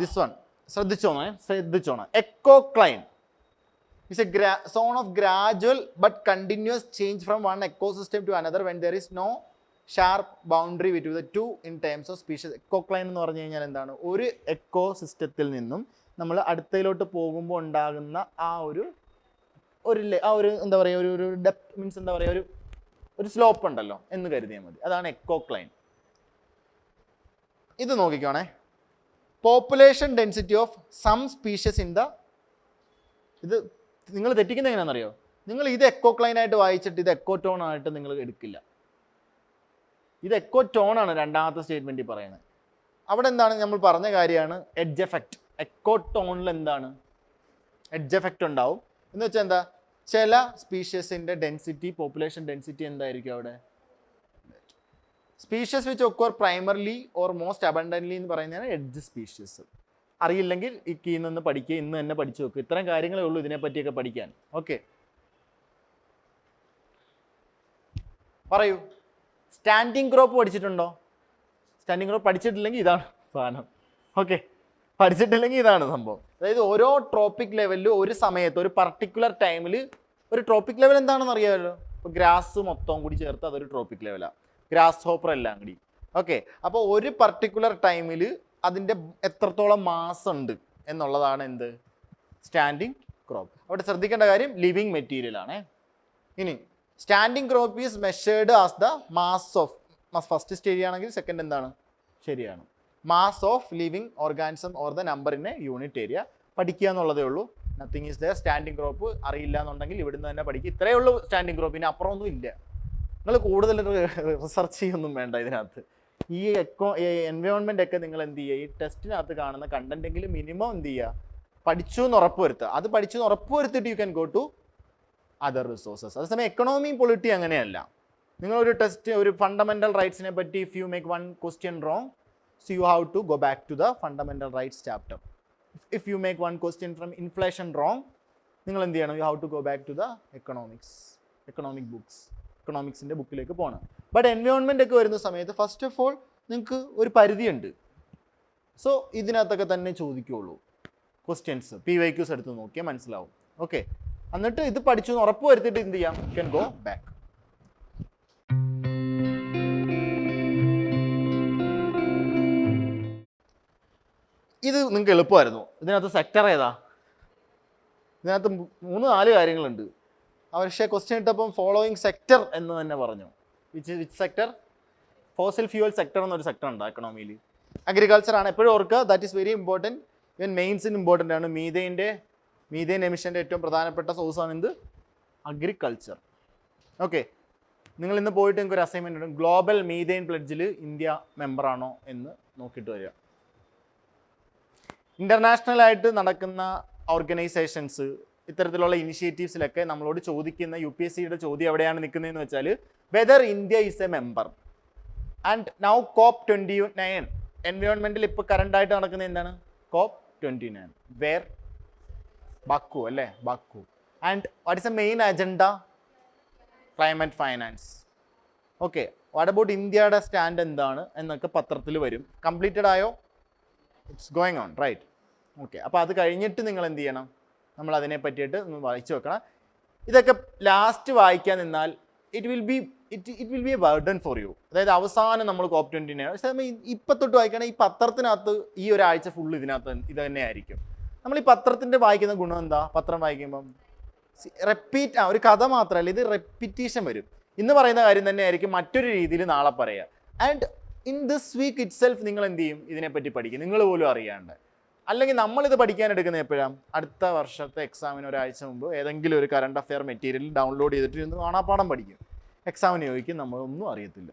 This one ശ്രദ്ധിച്ചോണേ. Ecocline is a zone of gradual but continuous change from one ecosystem to another when there is no sharp boundary between the two in terms of species. എക്കോക്ലൈൻ എന്ന് പറഞ്ഞു കഴിഞ്ഞാൽ എന്താണ്? ഒരു echo സിസ്റ്റത്തിൽ നിന്നും നമ്മൾ അടുത്തയിലോട്ട് പോകുമ്പോൾ ഉണ്ടാകുന്ന ആ ഒരു എന്താ പറയുക, ഒരു ഡെപ്ത് മീൻസ് എന്താ പറയുക, ഒരു സ്ലോപ്പ് ഉണ്ടല്ലോ എന്ന് കരുതിയാൽ മതി. അതാണ് എക്കോക്ലൈൻ. ഇത് നോക്കിക്കോണേ. Population density of some species in the, ഇത് നിങ്ങൾ തെറ്റിക്കുന്നത് എങ്ങനെയാണെന്നറിയോ? നിങ്ങൾ ഇത് എക്കോക്ലൈനായിട്ട് വായിച്ചിട്ട് ഇത് എക്കോടോൺ ആയിട്ട് നിങ്ങൾ എടുക്കില്ല. ഇത് എക്കോടോണാണ് രണ്ടാമത്തെ സ്റ്റേറ്റ്മെൻറ്റിൽ പറയുന്നത്. അവിടെ എന്താണ് നമ്മൾ പറഞ്ഞ കാര്യമാണ് എഡ്ജ് എഫക്റ്റ്. എക്കോടോണിൽ എന്താണ്? എഡ്ജ് എഫക്റ്റ് ഉണ്ടാവും. എന്ന് വെച്ചാൽ എന്താ? ചില സ്പീഷ്യസിൻ്റെ ഡെൻസിറ്റി, പോപ്പുലേഷൻ ഡെൻസിറ്റി എന്തായിരിക്കും അവിടെ? Species which occur primarily or most abundantly എന്ന് പറയുന്നതാണ് എഡ്ജ് സ്പീഷ്യസ്. അറിയില്ലെങ്കിൽ ഈ കീ നിന്ന് പഠിക്കുക, ഇന്ന് തന്നെ പഠിച്ചു നോക്കുക. ഇത്രയും കാര്യങ്ങളേ ഉള്ളൂ ഇതിനെപ്പറ്റിയൊക്കെ പഠിക്കാൻ. ഓക്കെ, പറയൂ. സ്റ്റാൻഡിങ് ക്രോപ്പ് പഠിച്ചിട്ടുണ്ടോ? സ്റ്റാൻഡിങ് ക്രോപ്പ് പഠിച്ചിട്ടില്ലെങ്കിൽ ഇതാണ് സാധനം. ഓക്കെ, പഠിച്ചിട്ടില്ലെങ്കിൽ ഇതാണ് സംഭവം. അതായത് ഓരോ ട്രോപ്പിക് ലെവലിലും ഒരു സമയത്ത് ഒരു പർട്ടിക്കുലർ ടൈമിൽ ഒരു ട്രോപ്പിക് ലെവൽ എന്താണെന്ന് അറിയാമല്ലോ. ഇപ്പോൾ ഗ്രാസ് മൊത്തം കൂടി ചേർത്ത് അതൊരു ട്രോപ്പിക് ലെവലാണ്. ഗ്രാസ് ഹോപ്പർ എല്ലാം കൂടി. ഓക്കെ, അപ്പോൾ ഒരു പർട്ടിക്കുലർ ടൈമിൽ അതിൻ്റെ എത്രത്തോളം മാസ് ഉണ്ട് എന്നുള്ളതാണ് എന്ത്? Standing crop. അവിടെ ശ്രദ്ധിക്കേണ്ട കാര്യം ലിവിങ് മെറ്റീരിയൽ ആണ്. ഇനി standing crop is measured as the mass of, first stage ആണെങ്കിൽ സെക്കൻഡ് എന്താണ്? ശരിയാണ്, mass of living organism or the number in A unit area. പഠിക്കുക എന്നുള്ളതേ ഉള്ളൂ. Nothing is the standing crop. അറിയില്ല എന്നുണ്ടെങ്കിൽ ഇവിടുന്ന് തന്നെ പഠിക്കുക. ഇത്രയേ ഉള്ളൂ സ്റ്റാൻഡിങ് ക്രോപ്പ്. പിന്നെ അപ്പുറമൊന്നും ഇല്ല. നിങ്ങൾ കൂടുതൽ റിസർച്ച് ചെയ്യൊന്നും വേണ്ട ഇതിനകത്ത്. ഈ എൻവയോൺമെൻ്റ് ഒക്കെ നിങ്ങൾ എന്ത് ചെയ്യുക? ഈ ടെസ്റ്റിനകത്ത് കാണുന്ന കണ്ടന്റെങ്കിലും മിനിമം എന്ത് ചെയ്യുക? പഠിച്ചു എന്ന് ഉറപ്പുവരുത്തുക. അത് പഠിച്ചു എന്ന് ഉറപ്പുവരുത്തിയിട്ട് you can go to other resources. അതേസമയം എക്കണോമി പൊളിറ്റി അങ്ങനെയല്ല. നിങ്ങളൊരു ടെസ്റ്റ്, ഒരു ഫണ്ടമെൻ്റൽ റൈറ്റ്സിനെ പറ്റി if you make one question wrong, so you have to go back to the fundamental rights chapter. If you make one question from inflation wrong, നിങ്ങൾ എന്ത് ചെയ്യണം? You have to go back to the economic books, എക്കണോമിക്സിൻ്റെ ബുക്കിലേക്ക് പോകണം. But environment ഒക്കെ വരുന്ന സമയത്ത് first of all നിങ്ങൾക്ക് ഒരു പരിധിയുണ്ട്. സോ ഇതിനകത്തൊക്കെ തന്നെ ചോദിക്കുകയുള്ളൂ ക്വസ്റ്റ്യൻസ്. PYQs എടുത്ത് നോക്കിയാൽ മനസ്സിലാവും. ഓക്കെ, എന്നിട്ട് ഇത് പഠിച്ചു എന്ന് ഉറപ്പ് വരുത്തിയിട്ട് എന്ത് ചെയ്യാം? U can go back. ഇത് നിങ്ങൾക്ക് എളുപ്പമായിരുന്നു. ഇതിനകത്ത് സെക്ടർ ഏതാ? ഇതിനകത്ത് 3-4 കാര്യങ്ങളുണ്ട്. പക്ഷേ ക്വസ്റ്റ്യൻ ഇട്ടപ്പം ഫോളോയിങ് സെക്ടർ എന്ന് തന്നെ പറഞ്ഞു. Which sector? Fossil fuel sector എന്നൊരു സെക്ടർ ഉണ്ട് എക്കണോമിയിൽ. അഗ്രികൾച്ചർ ആണ്. എപ്പോഴും ഓർക്കുക, ദാറ്റ് ഈസ് വെരി ഇമ്പോർട്ടൻറ്റ്. ഇവൻ മെയിൻസിന് ഇമ്പോർട്ടൻ്റ് ആണ്. മീഥെയിൻ എമിഷൻ്റെ ഏറ്റവും പ്രധാനപ്പെട്ട സോഴ്സാണ് എന്ത്? അഗ്രികൾച്ചർ. ഓക്കെ, നിങ്ങൾ ഇന്ന് പോയിട്ട് നിങ്ങൾക്ക് ഒരു അസൈൻമെൻറ്റ് ഉണ്ട്. ഗ്ലോബൽ മീഥെയിൻ പ്ലെഡ്ജിൽ ഇന്ത്യ മെമ്പറാണോ എന്ന് നോക്കിയിട്ട് വരിക. ഇൻ്റർനാഷണലായിട്ട് നടക്കുന്ന ഓർഗനൈസേഷൻസ്, ഇത്തരത്തിലുള്ള ഇനിഷ്യേറ്റീവ്സിലൊക്കെ നമ്മളോട് ചോദിക്കുന്ന UPSCയുടെ ചോദ്യം എവിടെയാണ് നിൽക്കുന്നതെന്ന് വെച്ചാൽ whether India is a member. And now COP29 എൻവയോൺമെൻറ്റിൽ ഇപ്പോൾ കറണ്ടായിട്ട് നടക്കുന്നത് എന്താണ്? COP29 where? ബാക്കു അല്ലേ? Baku. And what is a main agenda? Climate finance. Okay, what about ഇന്ത്യയുടെ സ്റ്റാൻഡ് എന്താണ് എന്നൊക്കെ പത്രത്തിൽ വരും. കംപ്ലീറ്റഡ് ആയോ? It's going on, right? Okay, അപ്പോൾ അത് കഴിഞ്ഞിട്ട് നിങ്ങൾ എന്ത് ചെയ്യണം? നമ്മൾ അതിനെ പറ്റിയിട്ട് ഒന്ന് വായിച്ചു വെക്കണം. ഇതൊക്കെ ലാസ്റ്റ് വായിക്കാൻ നിന്നാൽ it will be A burden for you. അതായത് അവസാനം നമ്മൾ COP29 ഇപ്പം തൊട്ട് വായിക്കണം. ഈ പത്രത്തിനകത്ത് ഈ ഒരാഴ്ച ഫുള്ള് ഇതിനകത്ത് ഇത് തന്നെയായിരിക്കും. നമ്മൾ ഈ പത്രത്തിൻ്റെ വായിക്കുന്ന ഗുണം എന്താ? പത്രം വായിക്കുമ്പം ഒരു കഥ മാത്രമല്ല, ഇത് റെപ്പിറ്റീഷൻ വരും. ഇന്ന് പറയുന്ന കാര്യം തന്നെ ആയിരിക്കും മറ്റൊരു രീതിയിൽ നാളെ പറയുക. And in this week itself നിങ്ങൾ എന്ത് ചെയ്യും? ഇതിനെപ്പറ്റി പഠിക്കും, നിങ്ങൾ പോലും അറിയാണ്ട്. അല്ലെങ്കിൽ നമ്മളിത് പഠിക്കാൻ എടുക്കുന്നത് എപ്പോഴാണ്? അടുത്ത വർഷത്തെ എക്സാമിന് ഒരാഴ്ച മുമ്പ് ഏതെങ്കിലും ഒരു കറണ്ട് അഫെയർ മെറ്റീരിയൽ ഡൗൺലോഡ് ചെയ്തിട്ട് ഇരുന്ന് കാണാപ്പാഠം പഠിക്കും. എക്സാമിന് ചോദിക്കും, നമ്മളൊന്നും അറിയത്തില്ല.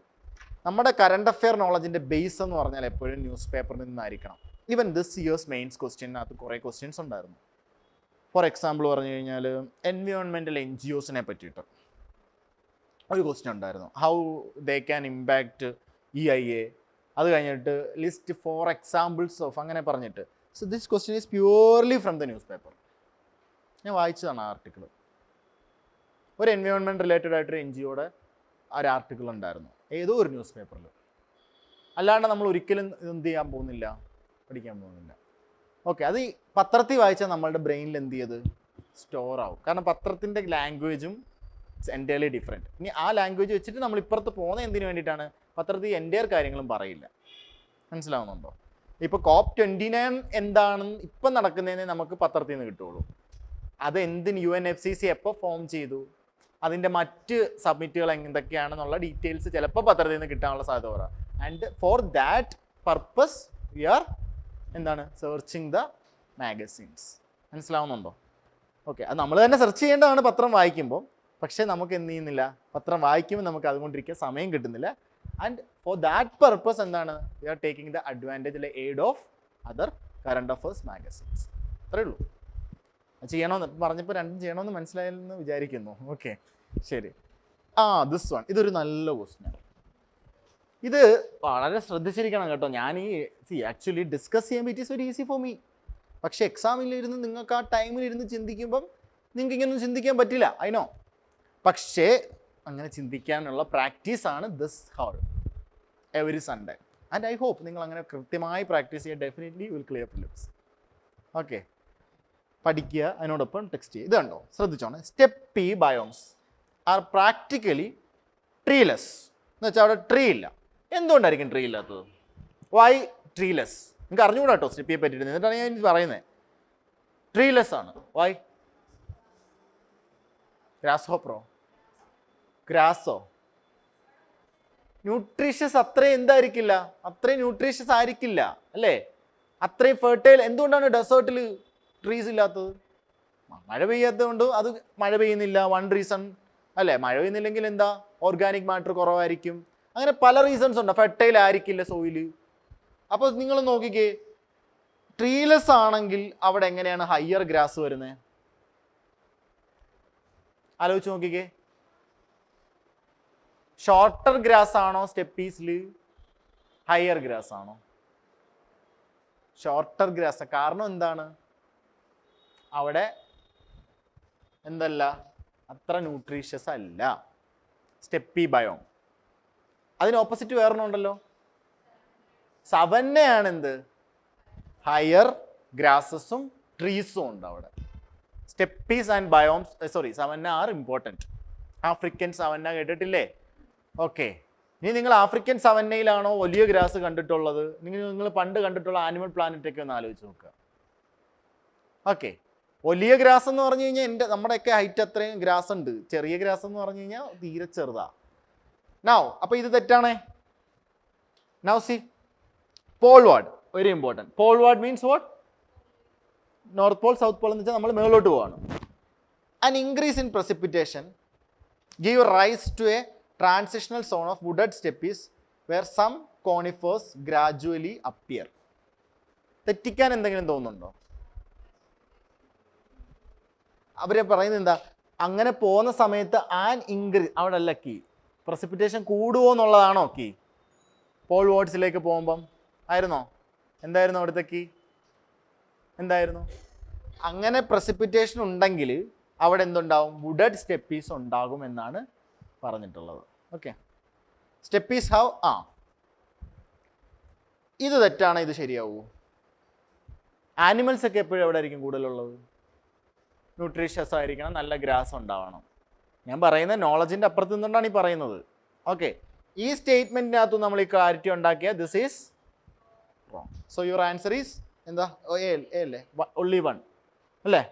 നമ്മുടെ കറണ്ട് അഫെയർ നോളജിൻ്റെ ബേസ് എന്ന് പറഞ്ഞാൽ എപ്പോഴും ന്യൂസ് പേപ്പറിൽ നിന്നായിരിക്കണം. ഈവൻ ദിസ് ഇയേഴ്സ് മെയിൻസ് ക്വസ്റ്റ്യനകത്ത് കുറേ ക്വസ്റ്റ്യൻസ് ഉണ്ടായിരുന്നു. ഫോർ എക്സാമ്പിൾ പറഞ്ഞു കഴിഞ്ഞാൽ എൻവയോൺമെൻറ്റൽ NGOസിനെ പറ്റിയിട്ട് ഒരു ക്വസ്റ്റ്യൻ ഉണ്ടായിരുന്നു. How they can impact EIA. അത് കഴിഞ്ഞിട്ട് ലിസ്റ്റ് 4 എക്സാമ്പിൾസ് ഓഫ് അങ്ങനെ പറഞ്ഞിട്ട്. So this question is purely from the news paper. ഞാൻ വായിച്ചതാണ് ആ ആർട്ടിക്കിൾ. ഒരു എൻവയോൺമെൻറ്റ് റിലേറ്റഡ് ആയിട്ടൊരു NGOയുടെ ഒരു ആർട്ടിക്കിൾ ഉണ്ടായിരുന്നു ഏതോ ഒരു ന്യൂസ് പേപ്പറിൽ. അല്ലാണ്ട് നമ്മൾ ഒരിക്കലും എന്ത് ചെയ്യാൻ പോകുന്നില്ല, പഠിക്കാൻ പോകുന്നില്ല. ഓക്കെ, അത് ഈ പത്രത്തിൽ വായിച്ചാൽ നമ്മളുടെ ബ്രെയിനിൽ എന്ത് ചെയ്ത് സ്റ്റോർ ആവും. കാരണം പത്രത്തിൻ്റെ ലാംഗ്വേജും ഇറ്റ്സ് എൻറ്റയർലി ഡിഫറെൻറ്റ്. ഇനി ആ ലാംഗ്വേജ് വെച്ചിട്ട് നമ്മൾ ഇപ്പുറത്ത് പോകുന്ന എന്തിനു വേണ്ടിയിട്ടാണ്? പത്രത്തിൽ എൻ്റെയർ കാര്യങ്ങളും പറയില്ല. മനസ്സിലാവുന്നുണ്ടോ? ഇപ്പോൾ COP29 എന്താണെന്ന് ഇപ്പം നടക്കുന്നതെന്ന് നമുക്ക് പത്രത്തിൽ നിന്ന് കിട്ടുള്ളൂ. അത് എന്തിന് UNFCCC എപ്പോൾ ഫോം ചെയ്തു, അതിൻ്റെ മറ്റ് സബ്മിറ്റുകൾ എന്തൊക്കെയാണെന്നുള്ള ഡീറ്റെയിൽസ് ചിലപ്പോൾ പത്രത്തിൽ നിന്ന് കിട്ടാനുള്ള സാധ്യത പറയാം. And for that purpose we are എന്താണ് സെർച്ചിങ് ദ മാഗസിൻസ്. മനസ്സിലാവുന്നുണ്ടോ? ഓക്കെ, അത് നമ്മൾ തന്നെ സെർച്ച് ചെയ്യേണ്ടതാണ് പത്രം വായിക്കുമ്പോൾ. പക്ഷേ നമുക്ക് എന്ത് ചെയ്യുന്നില്ല, പത്രം വായിക്കുമ്പോൾ നമുക്ക് അതുകൊണ്ടിരിക്കാൻ സമയം കിട്ടുന്നില്ല. ആൻഡ് ഫോർ ദാറ്റ് പർപ്പസ് എന്താണ് we are taking the advantage aid of other current affairs magazines. അത്രേ ഉള്ളൂ. ചെയ്യണമെന്ന് പറഞ്ഞപ്പോൾ രണ്ടും ചെയ്യണമെന്ന് മനസ്സിലായെന്ന് വിചാരിക്കുന്നു. ഓക്കെ, ശരി. ദിസ് വൺ, ഇതൊരു നല്ല ക്വസ്റ്റ്യൻ. ഇത് വളരെ ശ്രദ്ധിച്ചിരിക്കണം കേട്ടോ. ഞാൻ ആക്ച്വലി ഡിസ്കസ് ചെയ്യുമ്പോൾ it is very easy for me. പക്ഷേ എക്സാമിലിരുന്ന് നിങ്ങൾക്ക് ആ ടൈമിലിരുന്ന് ചിന്തിക്കുമ്പം നിങ്ങൾക്ക് ഇങ്ങനൊന്നും ചിന്തിക്കാൻ പറ്റില്ല, ഐ നോ. പക്ഷേ അങ്ങനെ ചിന്തിക്കാനുള്ള പ്രാക്ടീസാണ് this whole every Sunday. And I hope നിങ്ങൾ അങ്ങനെ കൃത്യമായി പ്രാക്ടീസ് ചെയ്യുക. Definitely will clear prelims. Okay, പഠിക്കുക, അതിനോടൊപ്പം ടെക്സ്റ്റ് ചെയ്യുക. ഇത് കണ്ടോ, ശ്രദ്ധിച്ചോണേ. Steppe biomes are practically treeless എന്ന് വെച്ചാൽ അവിടെ ട്രീ ഇല്ല. എന്തുകൊണ്ടായിരിക്കും ട്രീ ഇല്ലാത്തത്? Why treeless? നിങ്ങൾക്ക് അറിഞ്ഞുകൂടാ കേട്ടോ സ്റ്റെപ്പിയെ പറ്റിയിട്ട്. എന്നിട്ടാണ് ഞാൻ പറയുന്നത് ട്രീലെസ് ആണ്. വൈ? ഗ്രാസ്ഹോപ്പറോ? ഗ്രാസോ? ന്യൂട്രീഷ്യസ് അത്രയും എന്തായിരിക്കില്ല, അത്രയും ന്യൂട്രീഷ്യസ് ആയിരിക്കില്ല അല്ലേ? അത്രയും ഫെർട്ടൈൽ. എന്തുകൊണ്ടാണ് ഡെസേർട്ടിൽ ട്രീസ് ഇല്ലാത്തത്? മഴ പെയ്യാത്തത് കൊണ്ട് അത് മഴ പെയ്യുന്നില്ല, വൺ റീസൺ അല്ലേ? മഴ പെയ്യുന്നില്ലെങ്കിൽ എന്താ, ഓർഗാനിക് മാറ്റർ കുറവായിരിക്കും. അങ്ങനെ പല റീസൺസ് ഉണ്ട്. ഫെർട്ടൈൽ ആയിരിക്കില്ല സോയില്. അപ്പോൾ നിങ്ങൾ നോക്കിക്കേ, ട്രീലെസ് ആണെങ്കിൽ അവിടെ എങ്ങനെയാണ് ഹയർ ഗ്രാസ് വരുന്നത്? ആലോചിച്ച് നോക്കിക്കേ. ഷോർട്ടർ ഗ്രാസ് ആണോ സ്റ്റെപ്പീസിൽ? ഹയർ ഗ്രാസ് ആണോ? Shorter grass. കാരണം എന്താണ്? അവിടെ എന്തല്ല, അത്ര ന്യൂട്രീഷ്യസ് അല്ല സ്റ്റെപ്പി ബയോം. അതിന് ഓപ്പോസിറ്റ് വേറൊന്നുണ്ടല്ലോ, സവന്നയാണ്. എന്ത്? ഹയർ ഗ്രാസസും ട്രീസും ഉണ്ട് അവിടെ. Steppes and biomes, sorry, savanna are important. African savanna കേട്ടിട്ടില്ലേ? ഓക്കെ, ഇനി നിങ്ങൾ ആഫ്രിക്കൻ സവന്നയിലാണോ വലിയ ഗ്രാസ് കണ്ടിട്ടുള്ളത്? നിങ്ങൾ പണ്ട് കണ്ടിട്ടുള്ള ആനിമൽ പ്ലാനറ്റൊക്കെ ഒന്ന് ആലോചിച്ച് നോക്കുക. ഓക്കെ, വലിയ ഗ്രാസ് എന്ന് പറഞ്ഞു കഴിഞ്ഞാൽ നമ്മുടെയൊക്കെ ഹൈറ്റ് അത്രയും ഗ്രാസ് ഉണ്ട്. ചെറിയ ഗ്രാസ് എന്ന് പറഞ്ഞു കഴിഞ്ഞാൽ തീരെ ചെറുതാ. നൗ അപ്പോൾ ഇത് തെറ്റാണേ. Now see poleward, very important. Poleward means what? North pole south pole എന്ന് വെച്ചാൽ നമ്മൾ മേളോട്ട് പോവാണ്. An increase in precipitation give rise to a transitional zone of wooded steppes where some conifers gradually appear. തെറ്റിക്കാൻ എന്തെങ്കിലും തോന്നുന്നുണ്ടോ? അവരെ പറയുന്നത് എന്താ, അങ്ങനെ പോകുന്ന സമയത്ത് ആൻ ഇൻക്രീസ്, അവിടെ അല്ല കീ, പ്രസിപ്പിറ്റേഷൻ കൂടുമോ എന്നുള്ളതാണോ കീ? പോൾ വാർഡ്സിലേക്ക് പോകുമ്പം ആയിരുന്നോ? എന്തായിരുന്നു അവിടുത്തെ കീ? എന്തായിരുന്നു? അങ്ങനെ പ്രസിപ്പിറ്റേഷൻ ഉണ്ടെങ്കിൽ അവിടെ എന്തുണ്ടാവും? വുഡഡ് സ്റ്റെപ്പീസ് ഉണ്ടാകും എന്നാണ് പറഞ്ഞിട്ടുള്ളത്. ഓക്കെ, സ്റ്റെപ്പീസ് ഹാവ് ഇത് തെറ്റാണ്, ഇത് ശരിയാവൂ? ആനിമൽസ് ഒക്കെ എപ്പോഴും എവിടെ ആയിരിക്കും കൂടുതലുള്ളത്? ന്യൂട്രീഷ്യസ് ആയിരിക്കണം, നല്ല ഗ്രാസ് ഉണ്ടാവണം. ഞാൻ പറയുന്നത് നോളജിൻ്റെ അപ്പുറത്ത് നിന്നുകൊണ്ടാണ് ഈ പറയുന്നത്. ഓക്കെ, ഈ സ്റ്റേറ്റ്മെൻറ്റിനകത്ത് നമ്മൾ ഈ ക്ലാരിറ്റി ഉണ്ടാക്കിയ this is wrong. So your answer is എന്താ? എ അല്ലേ? only one അല്ലേ?